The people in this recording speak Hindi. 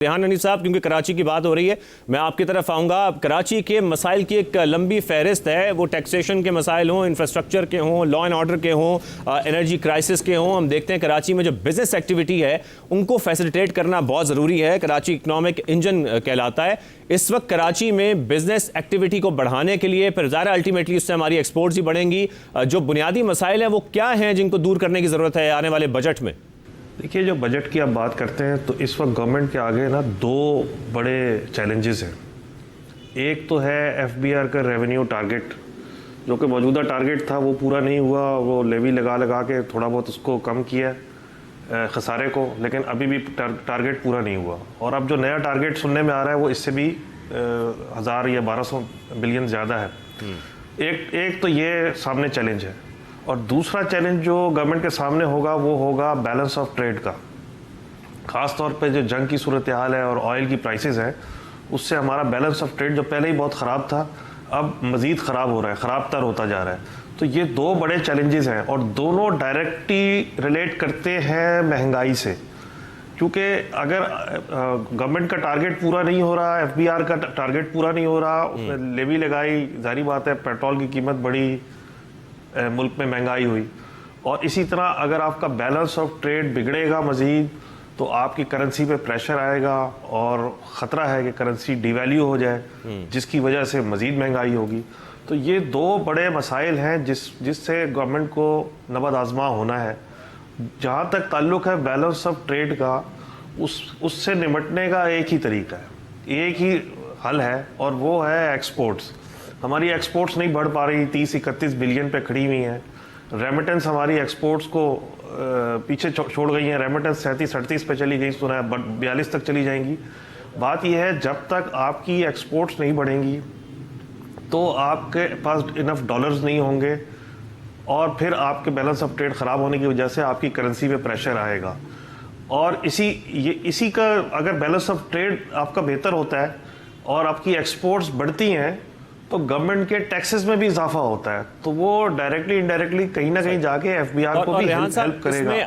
रेहान हनीफ साहब, क्योंकि कराची की बात हो रही है, मैं आपकी तरफ आऊँगा। कराची के मसाइल की एक लंबी फहरिस्त है, वो टैक्सेशन के मसाइल हों, इंफ्रास्ट्रक्चर के हों, लॉ एंड ऑर्डर के हों, एनर्जी क्राइसिस के हों। हम देखते हैं कराची में जो बिज़नेस एक्टिविटी है उनको फैसिलिटेट करना बहुत ज़रूरी है। कराची इकनॉमिक इंजन कहलाता है। इस वक्त कराची में बिज़नेस एक्टिविटी को बढ़ाने के लिए फिर ज़ाहिर अल्टीमेटली उससे हमारी एक्सपोर्ट्स ही बढ़ेंगी। जो बुनियादी मसाइल हैं वो क्या हैं जिनको दूर करने की ज़रूरत है आने वाले बजट में? देखिए, जो बजट की आप बात करते हैं तो इस वक्त गवर्नमेंट के आगे ना दो बड़े चैलेंजेस हैं। एक तो है एफबीआर का रेवेन्यू टारगेट, जो कि मौजूदा टारगेट था वो पूरा नहीं हुआ। वो लेवी लगा लगा के थोड़ा बहुत उसको कम किया खसारे को, लेकिन अभी भी टारगेट पूरा नहीं हुआ। और अब जो नया टारगेट सुनने में आ रहा है वो इससे भी 1000 या 1200 बिलियन ज़्यादा है। एक तो ये सामने चैलेंज है, और दूसरा चैलेंज जो गवर्नमेंट के सामने होगा वो होगा बैलेंस ऑफ ट्रेड का। ख़ास तौर पे जो जंग की सूरत हाल है और ऑयल की प्राइसेस हैं, उससे हमारा बैलेंस ऑफ ट्रेड जो पहले ही बहुत ख़राब था अब मज़ीद ख़राब हो रहा है, ख़राब तर होता जा रहा है। तो ये दो बड़े चैलेंजेस हैं और दोनों डायरेक्टली रिलेट करते हैं महंगाई से। क्योंकि अगर गवर्नमेंट का टारगेट पूरा नहीं हो रहा, एफबीआर का टारगेट पूरा नहीं हो रहा, उसमें लेवी लगाई, जारी बात है पेट्रोल की कीमत बढ़ी, मुल्क में महंगाई हुई, और इसी तरह अगर आपका बैलेंस ऑफ ट्रेड बिगड़ेगा मज़ीद तो आपकी करेंसी पे प्रेशर आएगा और ख़तरा है कि करेंसी डिवैल्यू हो जाए, जिसकी वजह से मज़ीद महंगाई होगी। तो ये दो बड़े मसाइल हैं जिससे गवर्नमेंट को नबद आज़मा होना है। जहाँ तक ताल्लुक़ है बैलेंस ऑफ ट्रेड का, उससे निपटने का एक ही तरीका है, एक ही हल है, और वो है एक्सपोर्ट्स। हमारी एक्सपोर्ट्स नहीं बढ़ पा रही, 30-31 बिलियन पे खड़ी हुई हैं। रेमिटेंस हमारी एक्सपोर्ट्स को पीछे छोड़ गई हैं। रेमिटेंस 37-38 पे चली गई, सुना है 42 तक चली जाएंगी। बात यह है, जब तक आपकी एक्सपोर्ट्स नहीं बढ़ेंगी तो आपके पास इनफ डॉलर्स नहीं होंगे, और फिर आपके बैलेंस ऑफ ट्रेड ख़राब होने की वजह से आपकी करेंसी पे प्रेशर आएगा। और इसी का अगर बैलेंस ऑफ ट्रेड आपका बेहतर होता है और आपकी एक्सपोर्ट्स बढ़ती हैं तो गवर्नमेंट के टैक्सेस में भी इजाफा होता है, तो वो डायरेक्टली इनडायरेक्टली कहीं ना कहीं जाके एफबीआर को भी हेल्प करेगा।